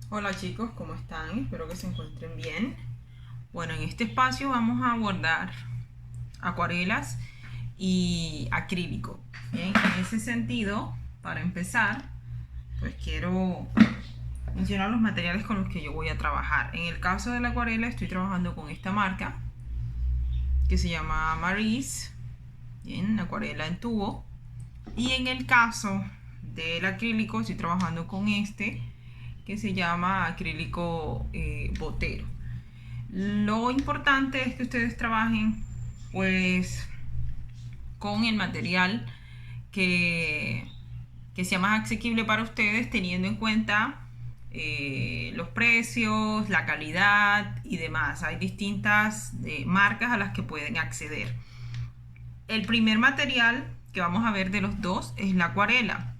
Hola chicos, ¿cómo están? Espero que se encuentren bien. Bueno, en este espacio vamos a abordar acuarelas y acrílico. Bien, en ese sentido, para empezar, pues quiero mencionar los materiales con los que yo voy a trabajar. En el caso de la acuarela estoy trabajando con esta marca que se llama Maris, bien, acuarela en tubo. Y en el caso del acrílico estoy trabajando con este que se llama acrílico botero. Lo importante es que ustedes trabajen pues con el material que, que sea más asequible para ustedes, teniendo en cuenta los precios, la calidad y demás. Hay distintas marcas a las que pueden acceder. El primer material que vamos a ver de los dos es la acuarela.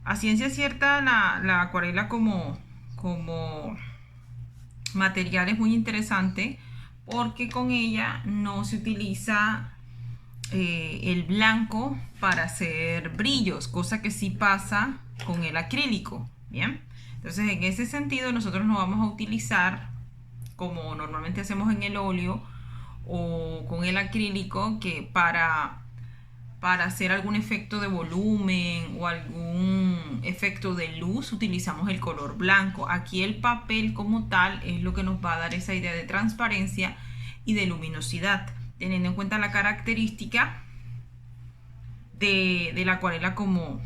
A ciencia cierta, la acuarela como material es muy interesante porque con ella no se utiliza el blanco para hacer brillos, cosa que sí pasa con el acrílico. Bien, entonces en ese sentido nosotros no vamos a utilizar como normalmente hacemos en el óleo o con el acrílico, que para hacer algún efecto de volumen o algún efecto de luz utilizamos el color blanco. Aquí el papel como tal es lo que nos va a dar esa idea de transparencia y de luminosidad, teniendo en cuenta la característica de la acuarela como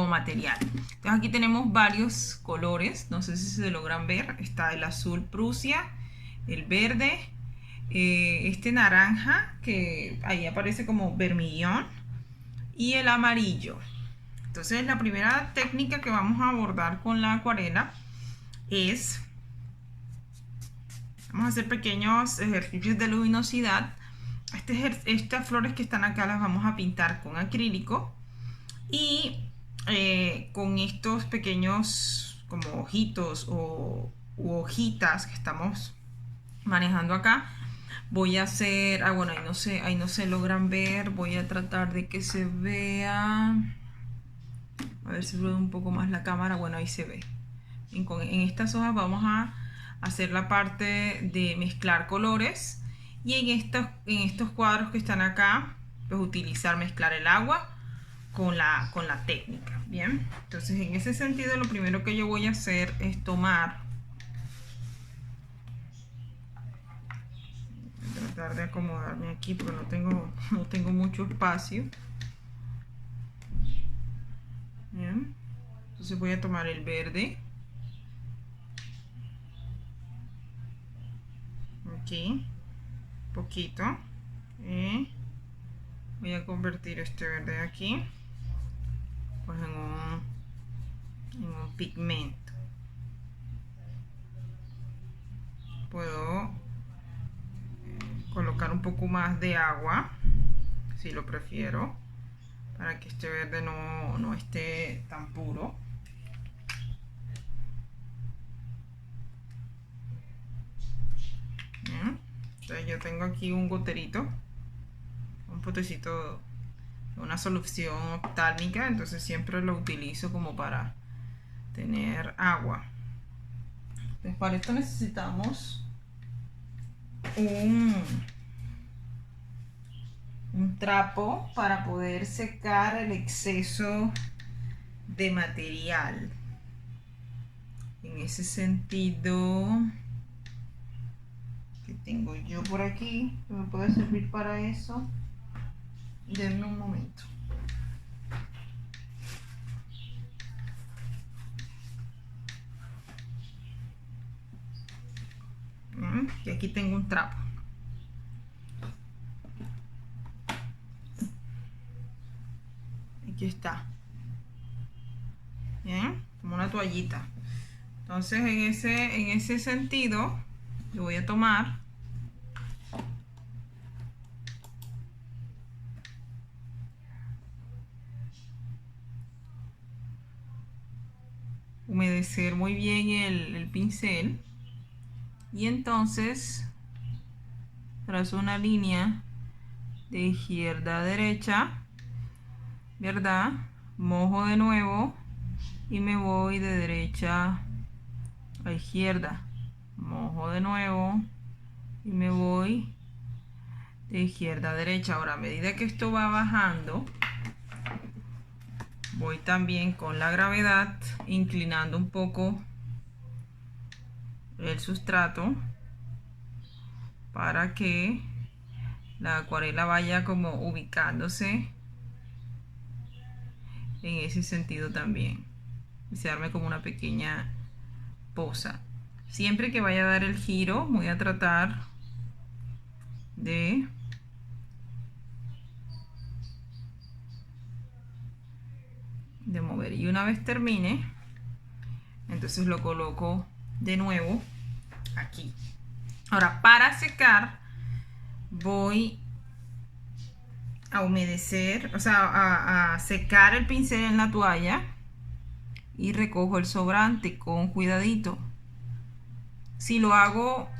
material. Entonces aquí tenemos varios colores, no sé si se logran ver. Está el azul Prusia, el verde, este naranja que ahí aparece como vermillón, y el amarillo. Entonces la primera técnica que vamos a abordar con la acuarela es, vamos a hacer pequeños ejercicios de luminosidad. Estas flores que están acá las vamos a pintar con acrílico, y con estos pequeños como ojitos u hojitas que estamos manejando acá, voy a hacer, bueno, ahí no se logran ver, voy a tratar de que se vea, a ver si ruedo un poco más la cámara. Bueno, ahí se ve. En estas hojas vamos a hacer la parte de mezclar colores, y en estos cuadros que están acá, pues utilizar mezclar el agua con la técnica. Bien, entonces en ese sentido lo primero que yo voy a hacer es tomar, tratar de acomodarme aquí porque no tengo mucho espacio. Bien, entonces voy a tomar el verde aquí, poquito, y voy a convertir este verde de aquí pues en un pigmento. Puedo colocar un poco más de agua si lo prefiero, para que este verde no esté tan puro. Bien, entonces yo tengo aquí un goterito, un potecito, una solución oftálmica, entonces siempre lo utilizo como para tener agua. Entonces para esto necesitamos un trapo para poder secar el exceso de material. En ese sentido, que tengo yo por aquí, que me puede servir para eso. Denme un momento. Y aquí tengo un trapo. Aquí está. Bien, como una toallita. Entonces en ese sentido, yo voy a tomar humedecer muy bien el pincel, y entonces trazo una línea de izquierda a derecha, ¿verdad? Mojo de nuevo y me voy de derecha a izquierda, mojo de nuevo y me voy de izquierda a derecha. Ahora, a medida que esto va bajando, voy también con la gravedad inclinando un poco el sustrato para que la acuarela vaya como ubicándose en ese sentido también y se arme como una pequeña poza. Siempre que vaya a dar el giro voy a tratar de mover, y una vez termine entonces lo coloco de nuevo aquí. Ahora, para secar voy a humedecer, o sea, a secar el pincel en la toalla y recojo el sobrante con cuidadito. Si lo hago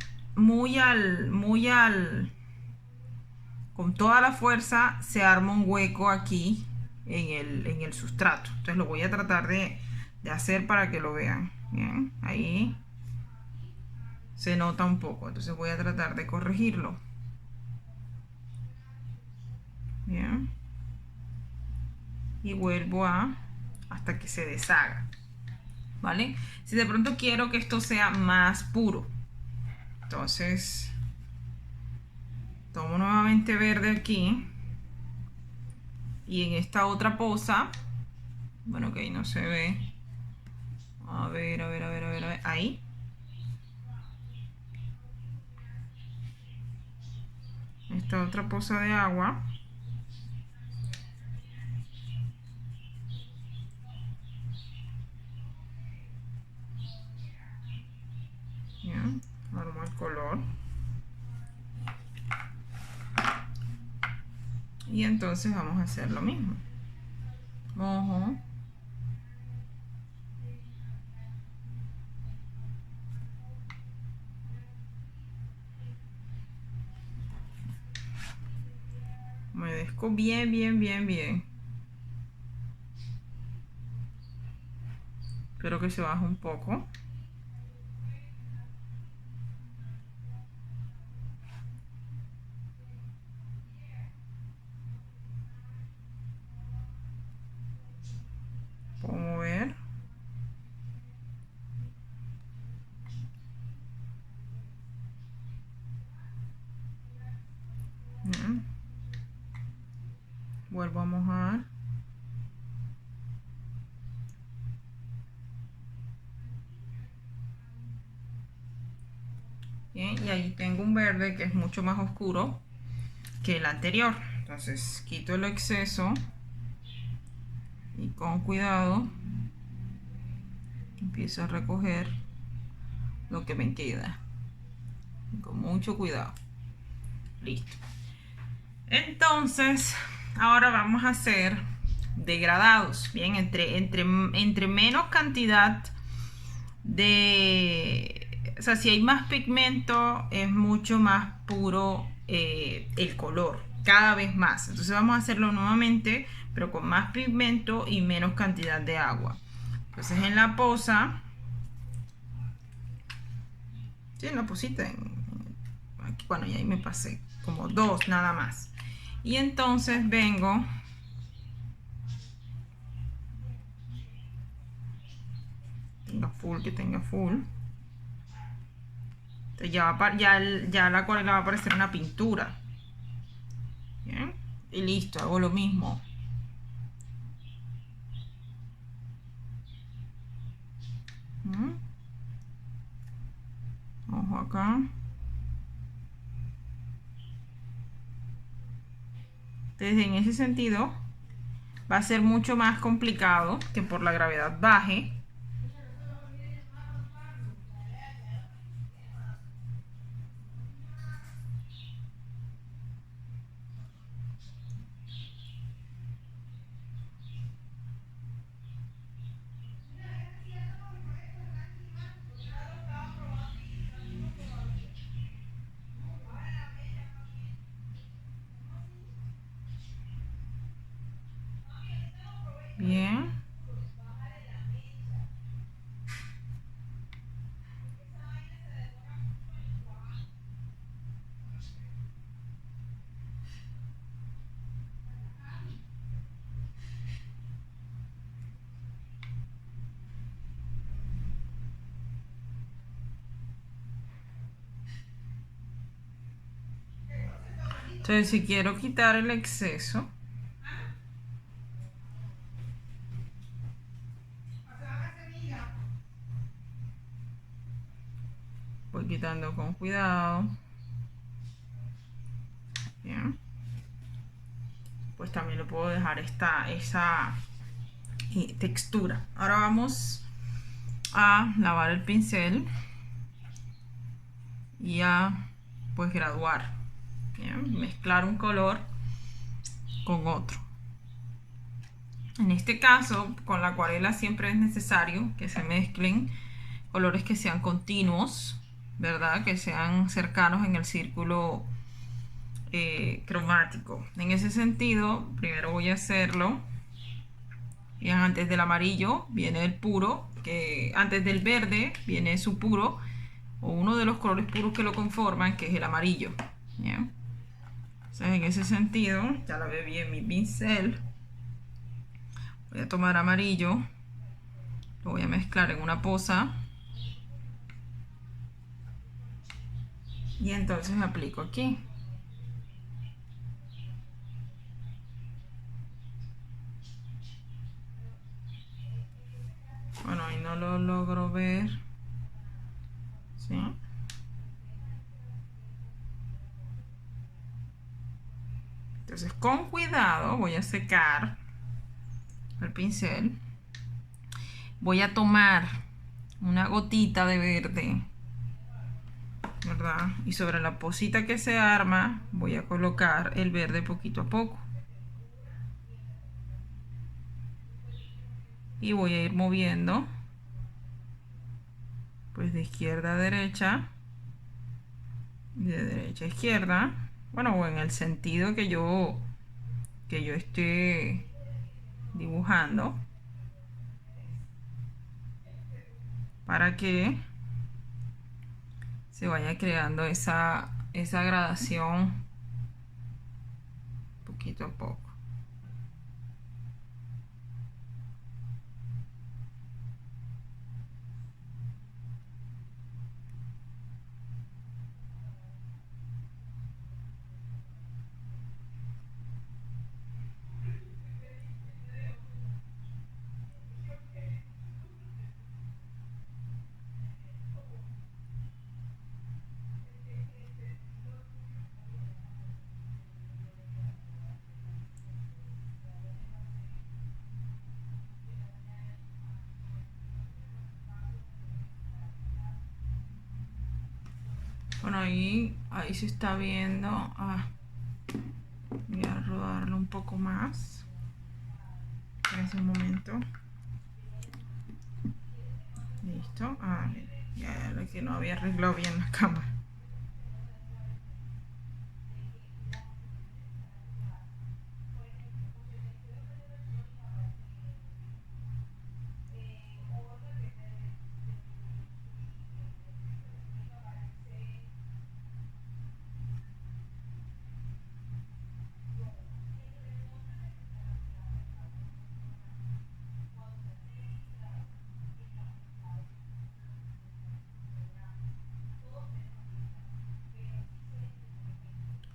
con toda la fuerza, se arma un hueco aquí en el sustrato. Entonces lo voy a tratar de hacer para que lo vean. Bien, ahí se nota un poco, entonces voy a tratar de corregirlo. Bien, y vuelvo hasta que se deshaga, ¿vale? Si de pronto quiero que esto sea más puro, entonces tomo nuevamente verde aquí y en esta otra poza, bueno, que ahí no se ve, a ver, ahí, esta otra poza de agua, ya, armo el color y entonces vamos a hacer lo mismo, mojo, humedezco bien. Espero que se baje un poco. Puedo mover. Bien. Vuelvo a mojar. Bien, y ahí tengo un verde que es mucho más oscuro que el anterior. Entonces quito el exceso y con cuidado empiezo a recoger lo que me queda. Con mucho cuidado. Listo. Entonces, ahora vamos a hacer degradados. Bien, entre menos cantidad o sea, si hay más pigmento, es mucho más puro el color, cada vez más. Entonces vamos a hacerlo nuevamente, pero con más pigmento y menos cantidad de agua. Entonces en la poza, sí, en la posita, aquí, bueno, y ahí me pasé, como dos nada más. Y entonces vengo que tenga full. Entonces ya la acuarela va a parecer una pintura. Bien, y listo, hago lo mismo. Ojo acá. Entonces en ese sentido va a ser mucho más complicado que por la gravedad baje. Bien. Entonces, si quiero quitar el exceso, voy quitando con cuidado. Bien. Pues también le puedo dejar esa textura. Ahora vamos a lavar el pincel y a pues graduar. Bien. Mezclar un color con otro. En este caso, con la acuarela siempre es necesario que se mezclen colores que sean continuos, ¿verdad? Que sean cercanos en el círculo cromático. En ese sentido, primero voy a hacerlo. Bien, antes del amarillo viene el puro, que antes del verde viene su puro, o uno de los colores puros que lo conforman, que es el amarillo. Bien. Entonces, en ese sentido, ya lavé bien mi pincel. Voy a tomar amarillo, lo voy a mezclar en una poza y entonces aplico aquí. Bueno, ahí no lo logro ver. ¿Sí? Entonces, con cuidado voy a secar el pincel. Voy a tomar una gotita de verde, ¿verdad? Y sobre la posita que se arma voy a colocar el verde poquito a poco. Y voy a ir moviendo pues de izquierda a derecha y de derecha a izquierda. Bueno, o en el sentido que yo esté dibujando, para que se vaya creando esa gradación poquito a poco. Bueno, ahí se está viendo. Voy a rodarlo un poco más. Espérense un momento. Listo. Ya lo que no había arreglado bien la cámara.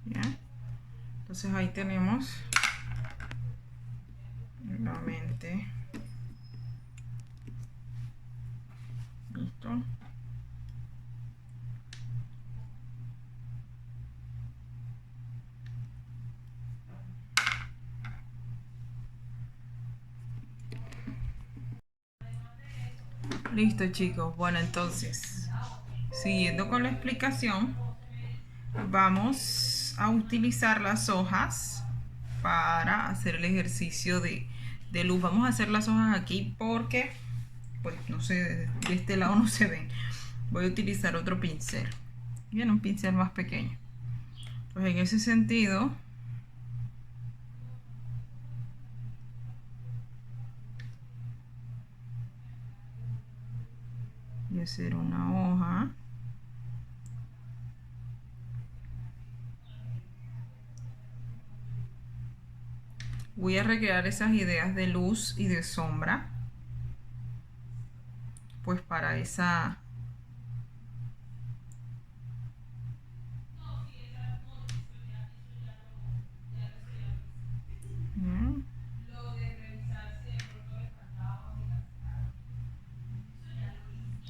Bien. Entonces ahí tenemos nuevamente. Listo. Listo, chicos. Bueno, entonces, siguiendo con la explicación, vamos a utilizar las hojas para hacer el ejercicio de luz. Vamos a hacer las hojas aquí porque, pues, no sé, de este lado no se ven. Voy a utilizar otro pincel. Bien, un pincel más pequeño. Pues en ese sentido, voy a hacer una hoja. Voy a recrear esas ideas de luz y de sombra, pues para esa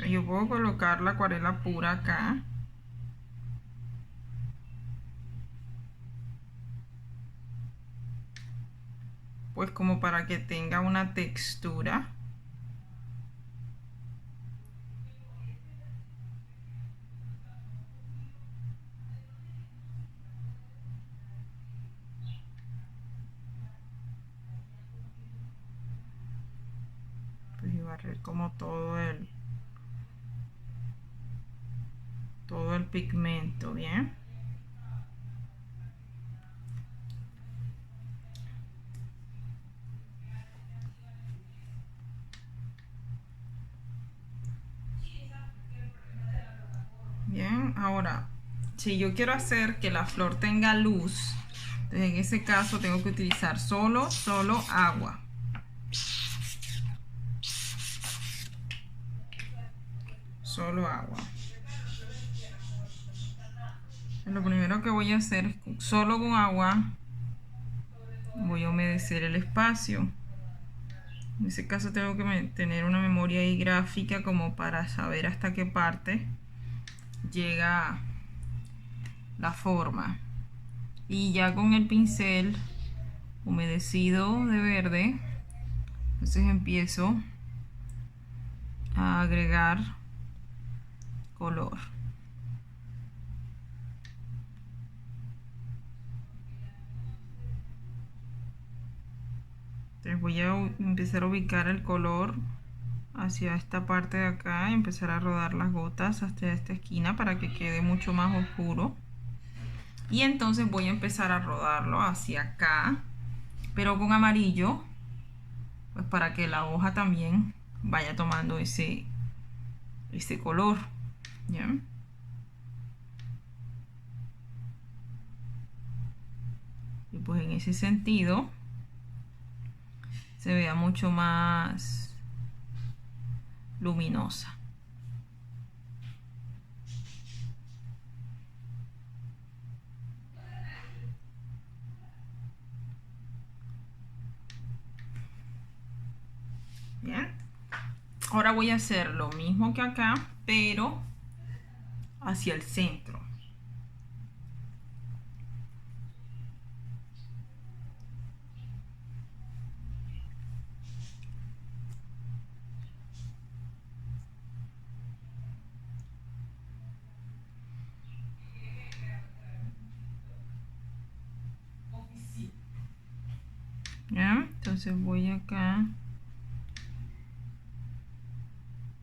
Yo puedo colocar la acuarela pura acá. Pues como para que tenga una textura. Pues y barrer como todo el pigmento, ¿bien? Bien, ahora, si yo quiero hacer que la flor tenga luz, entonces en ese caso tengo que utilizar solo agua. Solo agua. Lo primero que voy a hacer es solo con agua voy a humedecer el espacio. En ese caso tengo que tener una memoria ahí gráfica como para saber hasta qué parte llega la forma. Y ya con el pincel humedecido de verde, entonces empiezo a agregar color. Entonces voy a empezar a ubicar el color hacia esta parte de acá y empezar a rodar las gotas hasta esta esquina para que quede mucho más oscuro. Y entonces voy a empezar a rodarlo hacia acá, pero con amarillo, pues para que la hoja también vaya tomando ese color. ¿Ya? Y pues en ese sentido se vea mucho más luminosa. Bien, ahora voy a hacer lo mismo que acá, pero hacia el centro. ¿Ya? Entonces voy acá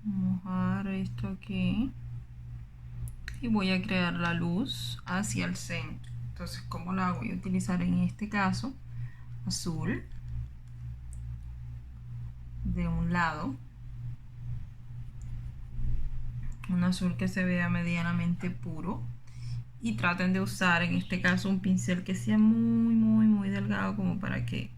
mojar esto aquí y voy a crear la luz hacia el centro. Entonces, ¿cómo la voy a utilizar en este caso? Azul de un lado, un azul que se vea medianamente puro, y traten de usar en este caso un pincel que sea muy delgado como para que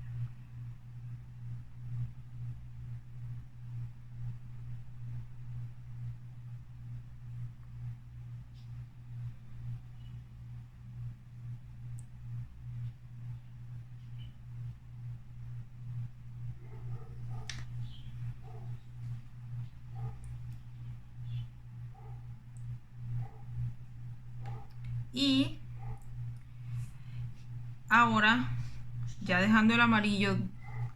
y ahora ya dejando el amarillo,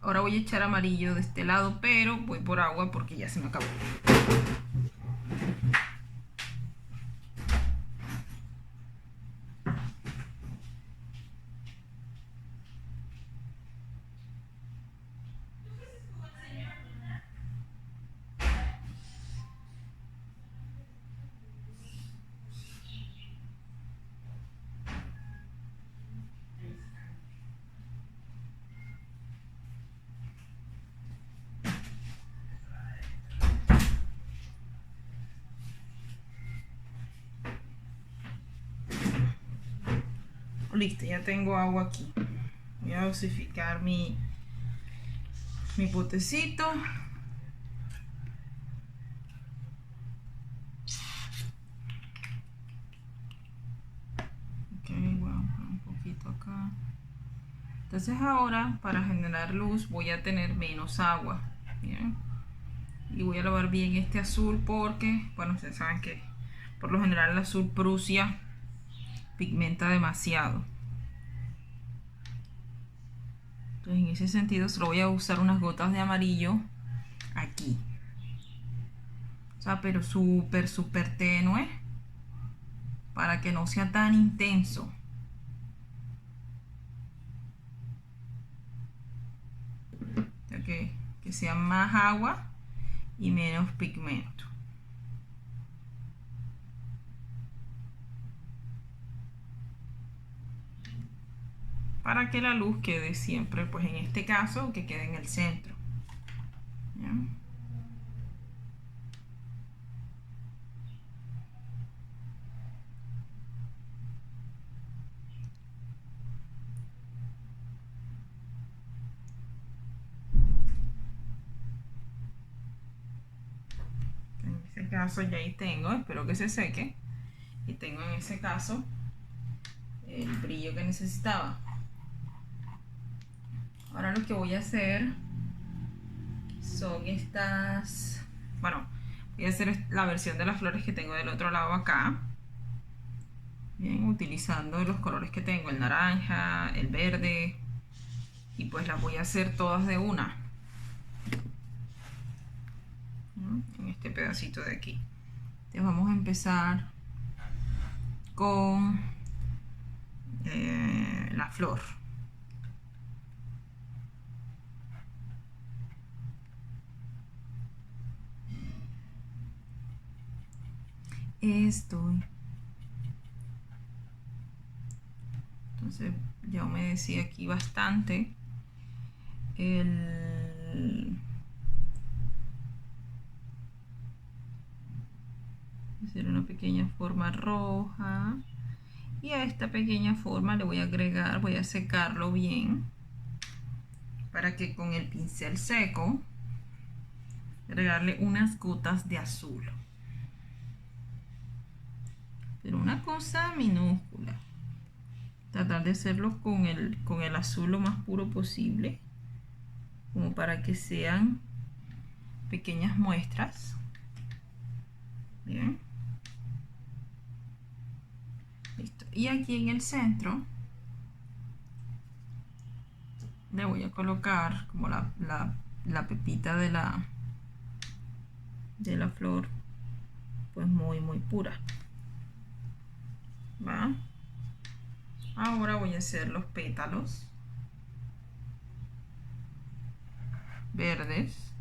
ahora voy a echar amarillo de este lado, pero voy por agua porque ya se me acabó. Listo, ya tengo agua aquí. Voy a dosificar mi potecito. Ok, voy a poner un poquito acá. Entonces ahora para generar luz voy a tener menos agua. Bien. Y voy a lavar bien este azul porque, bueno, ustedes saben que por lo general el azul Prusia pigmenta demasiado. Entonces en ese sentido solo voy a usar unas gotas de amarillo aquí. O sea, pero súper tenue para que no sea tan intenso. O sea, que sea más agua y menos pigmento. Para que la luz quede siempre, pues en este caso, que quede en el centro. ¿Ya? En ese caso ya ahí tengo, espero que se seque. Y tengo en ese caso el brillo que necesitaba. Ahora lo que voy a hacer son estas, bueno, voy a hacer la versión de las flores que tengo del otro lado acá. Bien, utilizando los colores que tengo, el naranja, el verde, y pues las voy a hacer todas de una, ¿no? En este pedacito de aquí. Entonces vamos a empezar con la flor. Entonces ya humedecí aquí bastante hacer una pequeña forma roja, y a esta pequeña forma le voy a agregar, voy a secarlo bien para que con el pincel seco agregarle unas gotas de azul, pero una cosa minúscula. Tratar de hacerlo con el azul lo más puro posible, como para que sean pequeñas muestras. Bien, listo. Y aquí en el centro le voy a colocar como la pepita de la flor, pues muy pura. ¿Va? Ahora voy a hacer los pétalos verdes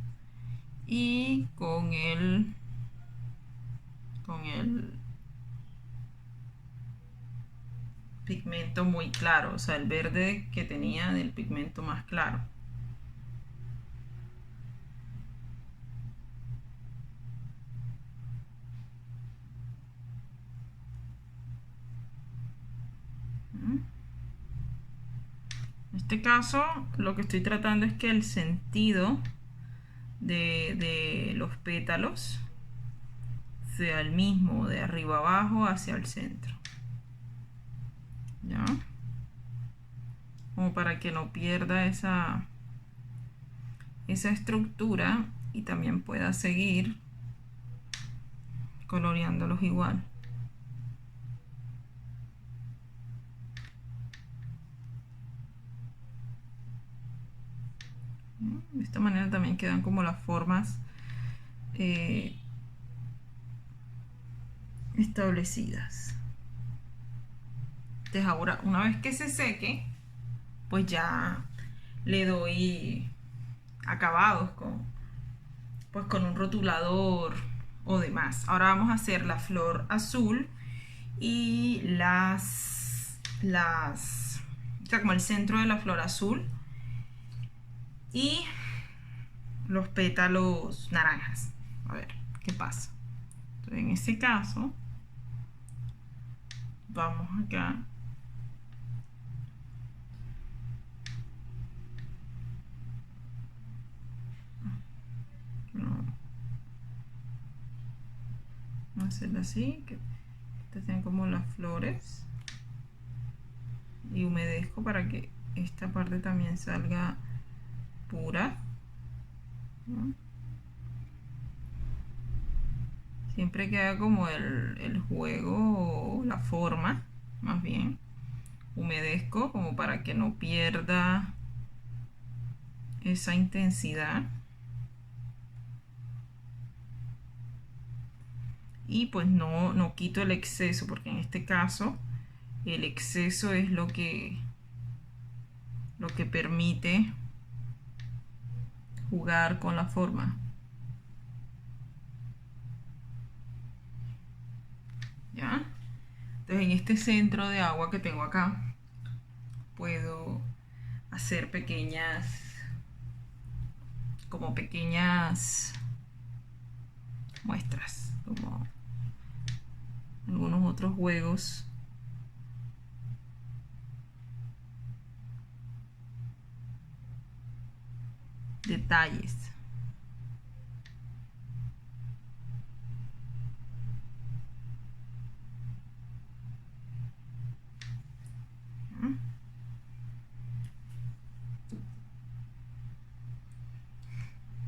y con el pigmento muy claro, o sea, el verde que tenía del pigmento más claro. En este caso, lo que estoy tratando es que el sentido de los pétalos sea el mismo, de arriba abajo hacia el centro. ¿Ya? Como para que no pierda esa estructura y también pueda seguir coloreándolos igual. De esta manera también quedan como las formas establecidas. Entonces ahora, una vez que se seque, pues ya le doy acabados con un rotulador o demás. Ahora vamos a hacer la flor azul y o sea, como el centro de la flor azul y los pétalos naranjas. A ver qué pasa. Entonces, en este caso vamos acá vamos a hacerlo así, que estas sean como las flores, y humedezco para que esta parte también salga pura, ¿no? Siempre queda como el juego o la forma, más bien. Humedezco como para que no pierda esa intensidad. Y pues no quito el exceso, porque en este caso el exceso es lo que permite jugar con la forma. ¿Ya? Entonces en este centro de agua que tengo acá puedo hacer pequeñas muestras, como algunos otros juegos. Detalles.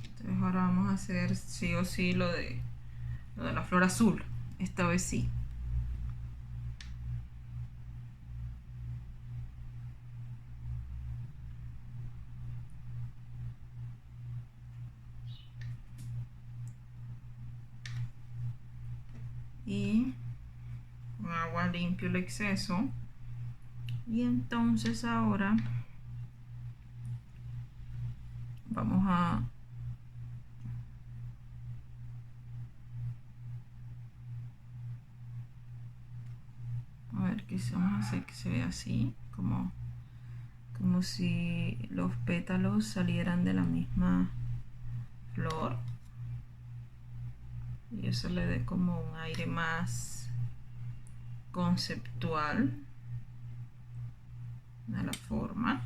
Entonces ahora vamos a hacer sí o sí lo de la flor azul. Esta vez sí. Y con agua limpio el exceso. Y entonces ahora vamos a ver qué vamos a hacer que se vea así, como si los pétalos salieran de la misma flor, y eso le dé como un aire más conceptual a la forma.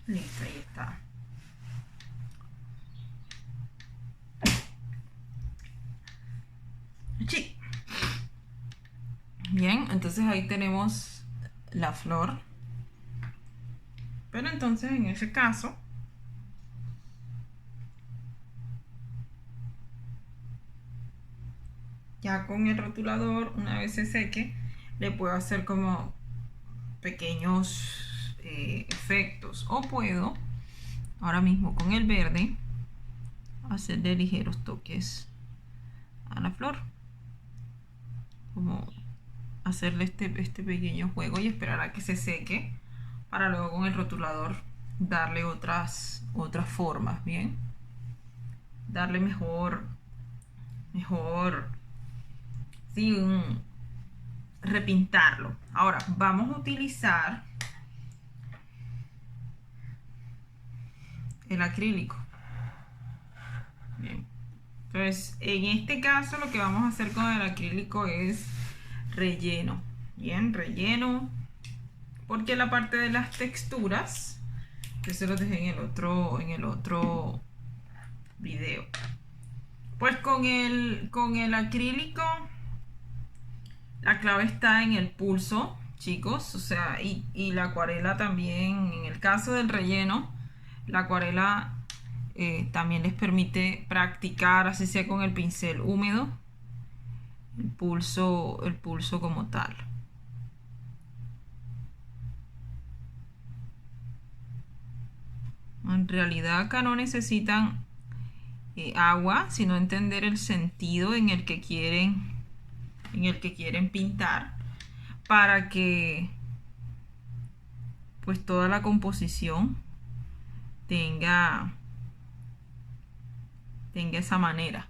Listo, ahí está. Sí. Bien, entonces ahí tenemos la flor. Pero entonces en ese caso ya con el rotulador, una vez se seque, le puedo hacer como pequeños efectos, o puedo ahora mismo con el verde hacerle ligeros toques a la flor, como hacerle este pequeño juego y esperar a que se seque para luego con el rotulador darle otras formas. Bien, darle mejor sí, repintarlo. Ahora vamos a utilizar el acrílico. Bien. Entonces, en este caso lo que vamos a hacer con el acrílico es relleno. Bien, relleno. Porque la parte de las texturas, que se los dejé en el otro video. Pues con el acrílico, la clave está en el pulso, chicos. O sea, y la acuarela también. En el caso del relleno, la acuarela también les permite practicar, así sea con el pincel húmedo, el pulso como tal. En realidad acá no necesitan agua, sino entender el sentido en el que quieren pintar, para que pues toda la composición tenga esa manera.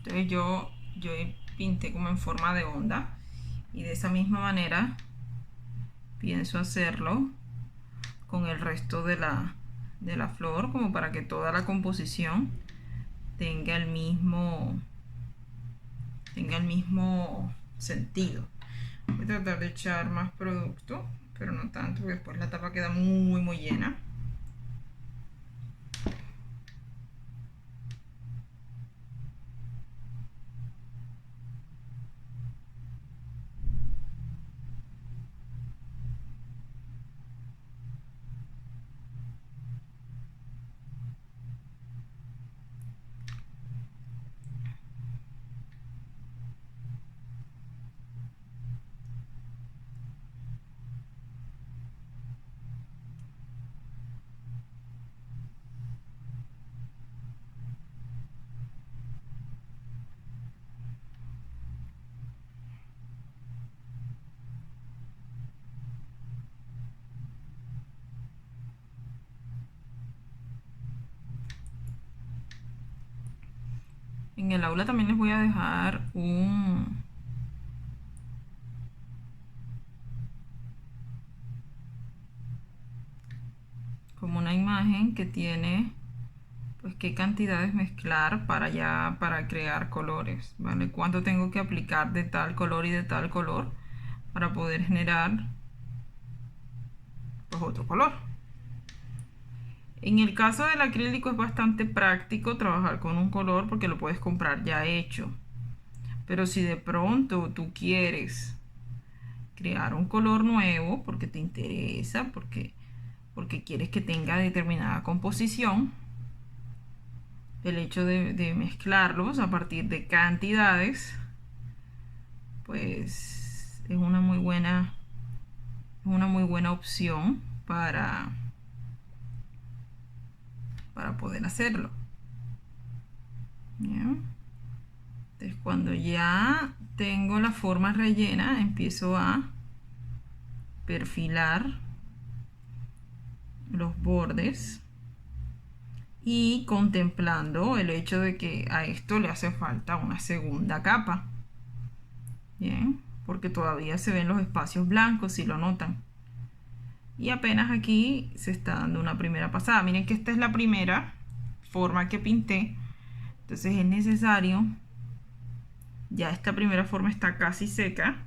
Entonces yo pinté como en forma de onda, y de esa misma manera pienso hacerlo con el resto de la flor, como para que toda la composición tenga el mismo sentido. Voy a tratar de echar más producto, pero no tanto, porque después la tapa queda muy llena. En el aula también les voy a dejar como una imagen que tiene pues qué cantidades mezclar para crear colores, ¿vale? Cuánto tengo que aplicar de tal color y de tal color para poder generar pues otro color. En el caso del acrílico es bastante práctico trabajar con un color porque lo puedes comprar ya hecho. Pero si de pronto tú quieres crear un color nuevo porque te interesa, porque quieres que tenga determinada composición, el hecho de mezclarlos a partir de cantidades, pues es una muy buena opción para poder hacerlo. ¿Ya? Entonces, cuando ya tengo la forma rellena, empiezo a perfilar los bordes y contemplando el hecho de que a esto le hace falta una segunda capa. Bien, porque todavía se ven los espacios blancos, si lo notan. Y apenas aquí se está dando una primera pasada. Miren que esta es la primera forma que pinté. Entonces es necesario, ya esta primera forma está casi seca.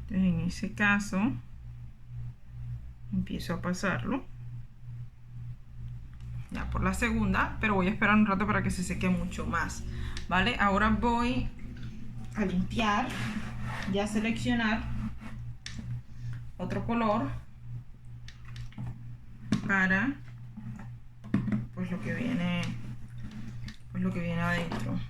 Entonces en ese caso empiezo a pasarlo ya por la segunda, pero voy a esperar un rato para que se seque mucho más, ¿vale? Ahora voy a limpiar y a seleccionar otro color para pues lo que viene adentro.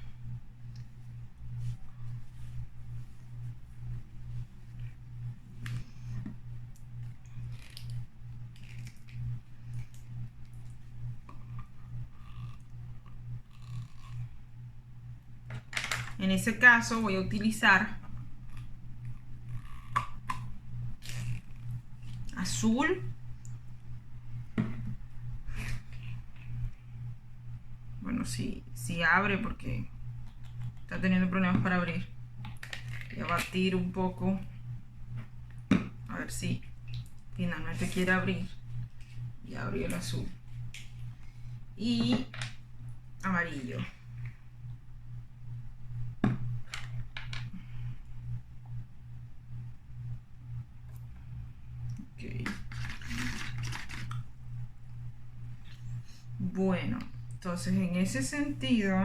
En ese caso voy a utilizar azul, bueno, si abre, porque está teniendo problemas para abrir. Voy a batir un poco a ver si finalmente quiere abrir. Ya abrió el azul y amarillo. Okay. Bueno, entonces en ese sentido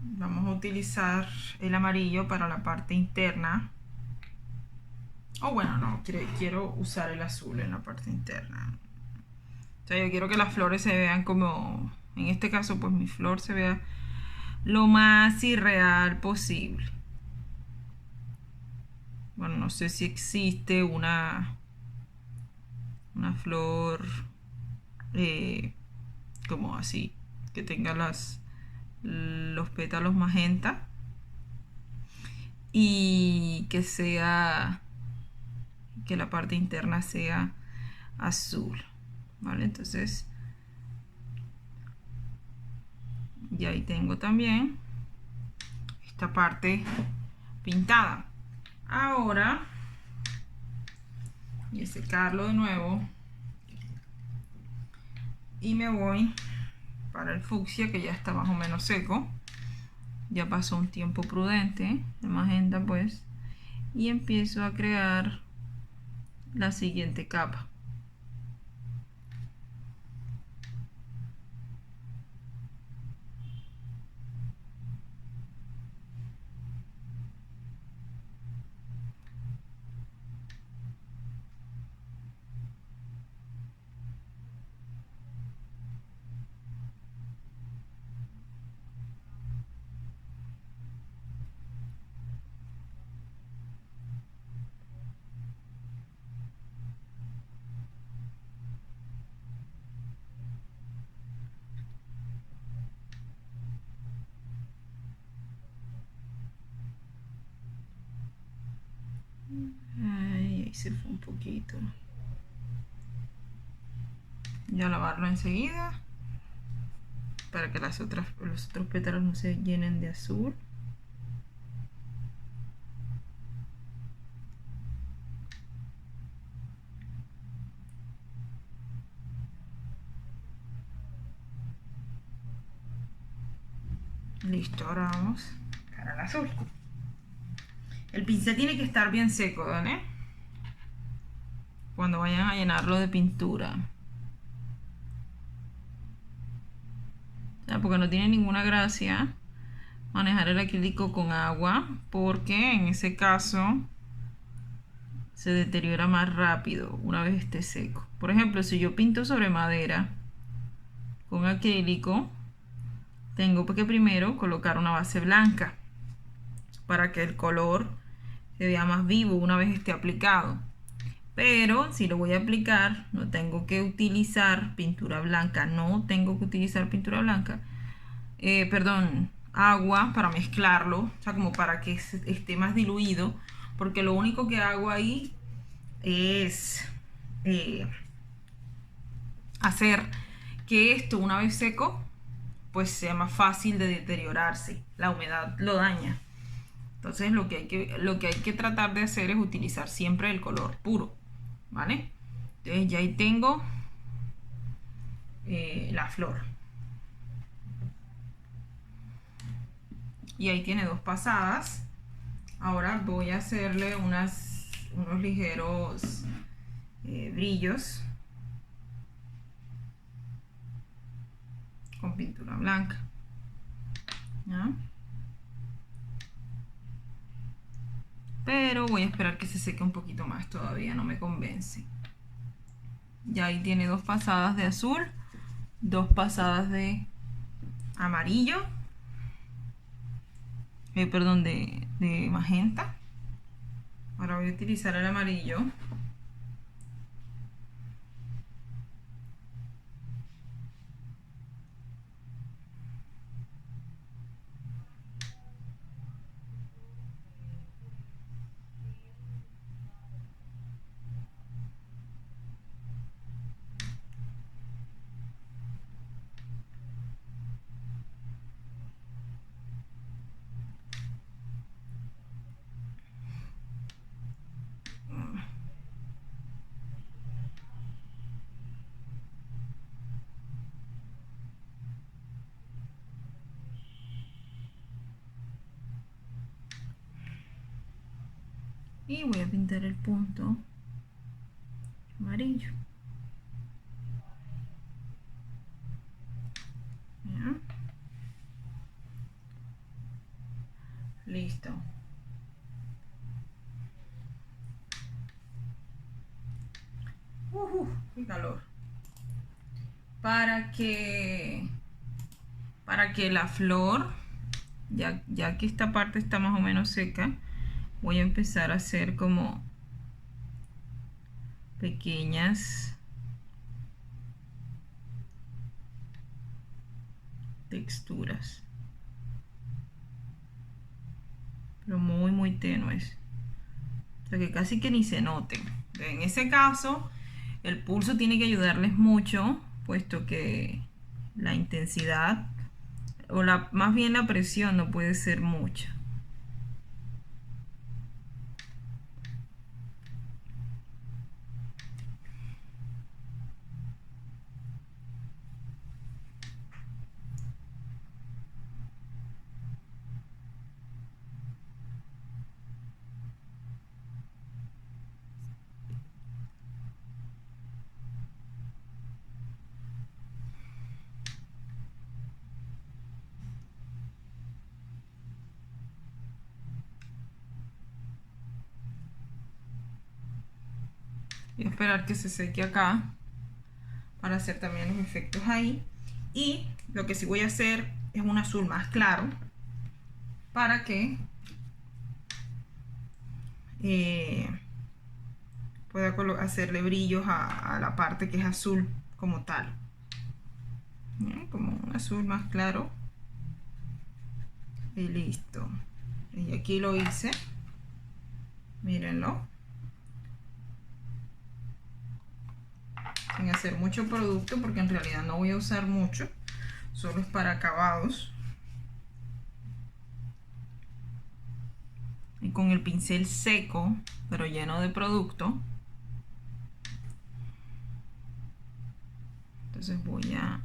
vamos a utilizar el amarillo para la parte interna. O bueno, no, quiero usar el azul en la parte interna. O sea, yo quiero que las flores se vean como, en este caso pues mi flor se vea lo más irreal posible. Bueno, no sé si existe una flor como así, que tenga los pétalos magenta y que sea que la parte interna sea azul, ¿vale? Entonces ya ahí tengo también esta parte pintada. Ahora voy a secarlo de nuevo y me voy para el fucsia, que ya está más o menos seco. Ya pasó un tiempo prudente de magenta, pues, y empiezo a crear la siguiente capa. Ahí se fue un poquito. Ya lavarlo enseguida para que los otros pétalos no se llenen de azul. Listo, ahora vamos para el azul. El pincel tiene que estar bien seco, ¿vale? Cuando vayan a llenarlo de pintura. Porque no tiene ninguna gracia manejar el acrílico con agua, porque en ese caso se deteriora más rápido una vez esté seco. Por ejemplo, si yo pinto sobre madera con acrílico, tengo que primero colocar una base blanca para que el color se vea más vivo una vez esté aplicado. Pero si lo voy a aplicar, no tengo que utilizar pintura blanca, perdón, agua para mezclarlo, o sea, como para que esté más diluido, porque lo único que hago ahí es hacer que esto, una vez seco, pues sea más fácil de deteriorarse. La humedad lo daña. Entonces lo que hay que tratar de hacer es utilizar siempre el color puro, ¿vale? Entonces ya ahí tengo la flor. Y ahí tiene dos pasadas. Ahora voy a hacerle unos ligeros brillos con pintura blanca, ¿ya? Pero voy a esperar que se seque un poquito más, todavía no me convence. Ya ahí tiene dos pasadas de azul, dos pasadas de amarillo, perdón, de magenta. Ahora voy a utilizar el amarillo. Y voy a pintar el punto amarillo. ¿Ya? Listo. ¡Qué calor! Para que la flor, ya que esta parte está más o menos seca, voy a empezar a hacer como pequeñas texturas, pero muy tenues. O sea que casi que ni se noten. En ese caso, el pulso tiene que ayudarles mucho, puesto que la intensidad, o más bien la presión, no puede ser mucha. Voy a esperar que se seque acá para hacer también los efectos ahí. Y lo que sí voy a hacer es un azul más claro para que pueda hacerle brillos a la parte que es azul como tal. ¿Bien? Como un azul más claro. Y listo. Y aquí lo hice. Mírenlo. Sin hacer mucho producto, porque en realidad no voy a usar mucho, solo es para acabados. Y con el pincel seco pero lleno de producto, entonces voy a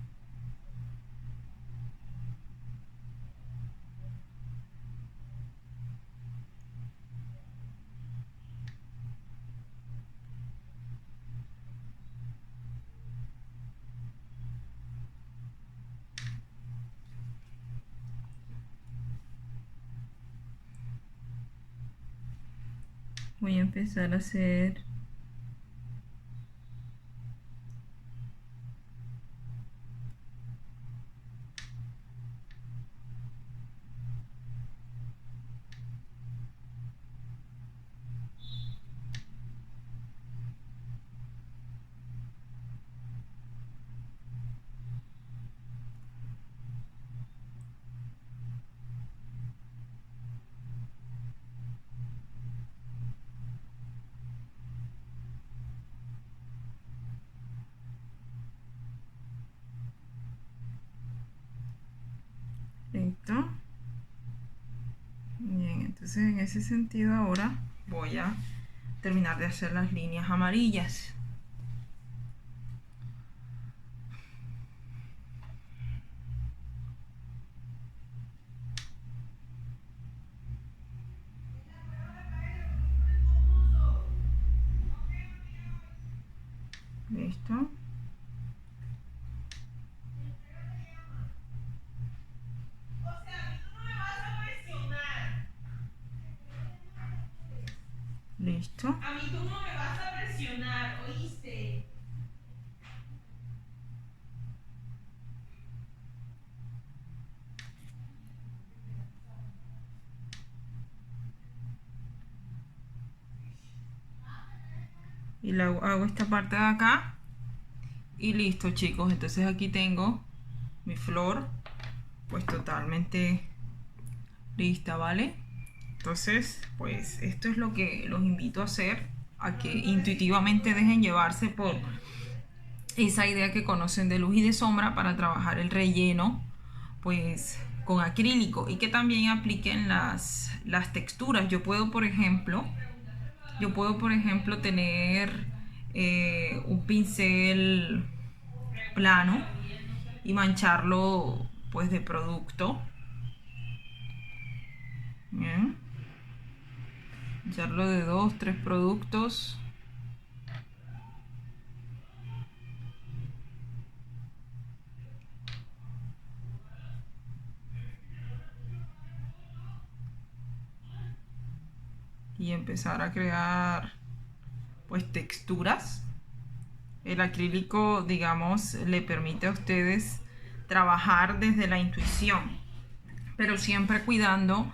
empezar a hacer esto. Bien, entonces en ese sentido ahora voy a terminar de hacer las líneas amarillas. Listo. Listo. A mí tú no me vas a presionar, ¿oíste? Y hago esta parte de acá. Y listo, chicos. Entonces aquí tengo mi flor pues totalmente lista, ¿vale? Entonces, pues esto es lo que los invito a hacer, a que intuitivamente dejen llevarse por esa idea que conocen de luz y de sombra para trabajar el relleno, pues con acrílico, y que también apliquen las texturas. Yo puedo, por ejemplo, tener un pincel plano y mancharlo pues de producto. Bien. Echarlo de 2, 3 productos. Y empezar a crear pues texturas. El acrílico, digamos, le permite a ustedes trabajar desde la intuición, pero siempre cuidando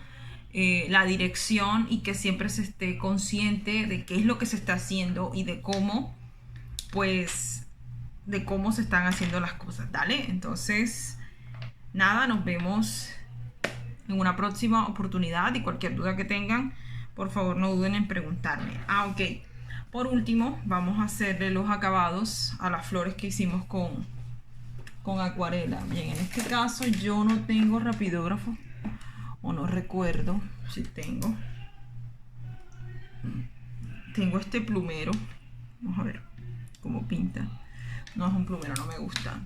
la dirección, y que siempre se esté consciente de qué es lo que se está haciendo y de cómo, pues, de cómo se están haciendo las cosas, ¿dale? Entonces, nada, nos vemos en una próxima oportunidad, y cualquier duda que tengan, por favor no duden en preguntarme. Ok. Por último, vamos a hacerle los acabados a las flores que hicimos con acuarela. Bien, en este caso yo no tengo rapidógrafo, o no recuerdo si tengo. Tengo este plumero. Vamos a ver cómo pinta. No es un plumero, no me gusta.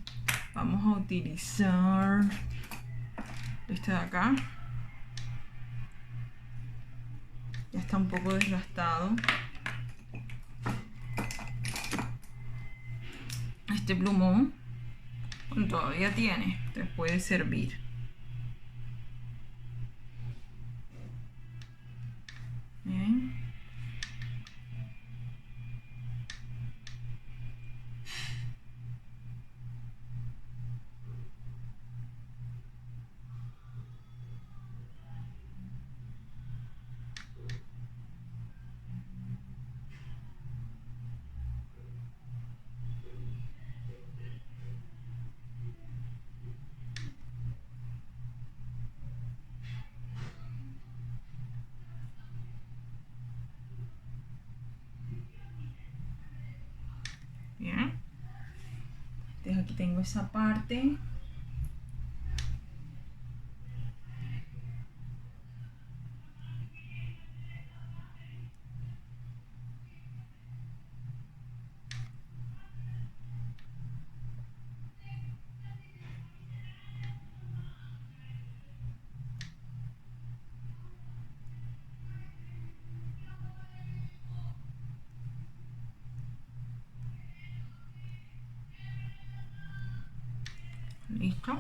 Vamos a utilizar este de acá. Ya está un poco desgastado. Este plumón, bueno, todavía tiene, te puede servir. Bien. Bien. Entonces aquí tengo esa parte. Listo.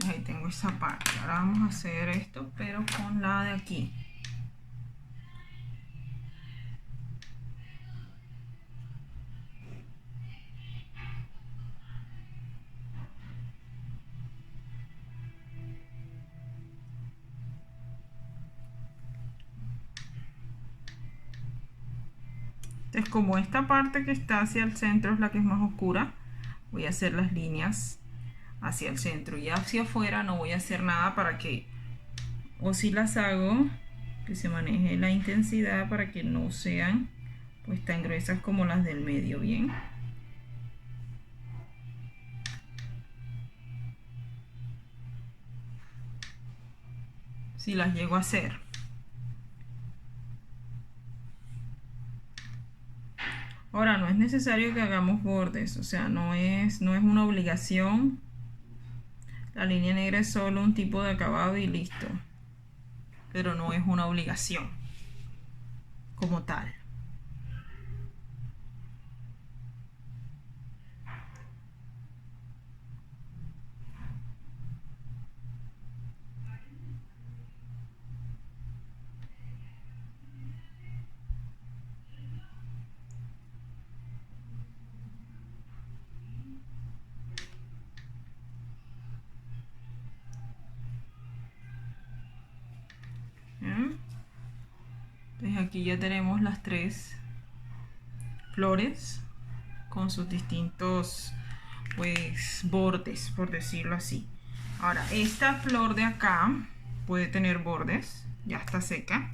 Ahí tengo esa parte. Ahora vamos a hacer esto, pero con la de aquí. Entonces, como esta parte que está hacia el centro es la que es más oscura, voy a hacer las líneas hacia el centro, y hacia afuera no voy a hacer nada, para que, o si las hago, que se maneje la intensidad para que no sean pues tan gruesas como las del medio. Bien, si las llego a hacer. Ahora, no es necesario que hagamos bordes, o sea, no es una obligación. La línea negra es solo un tipo de acabado y listo, pero no es una obligación como tal. ¿Bien? Entonces aquí ya tenemos las tres flores con sus distintos pues bordes, por decirlo así. Ahora, esta flor de acá puede tener bordes, ya está seca.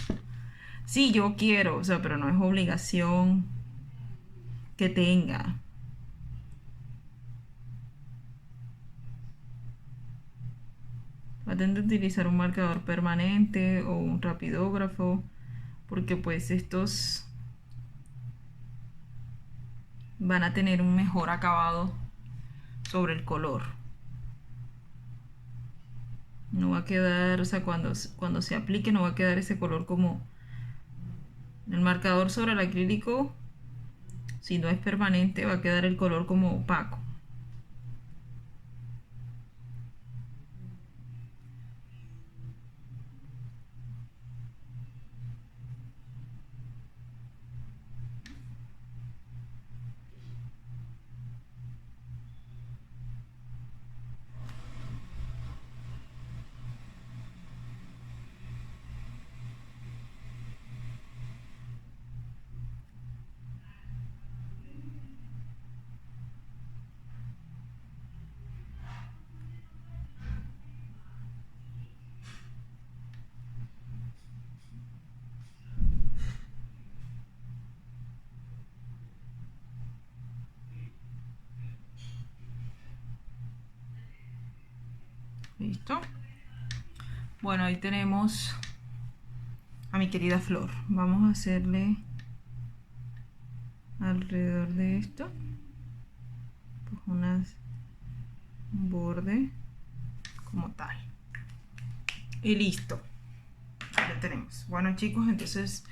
Si yo quiero, o sea, pero no es obligación que tenga. Traten de utilizar un marcador permanente o un rapidógrafo, porque pues estos van a tener un mejor acabado sobre el color. No va a quedar, o sea, cuando se aplique no va a quedar ese color como el marcador sobre el acrílico. Si no es permanente, va a quedar el color como opaco. Listo. Bueno, ahí tenemos a mi querida flor. Vamos a hacerle alrededor de esto pues un borde como tal. Y listo. Ya tenemos. Bueno, chicos, entonces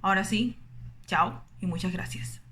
ahora sí, chao y muchas gracias.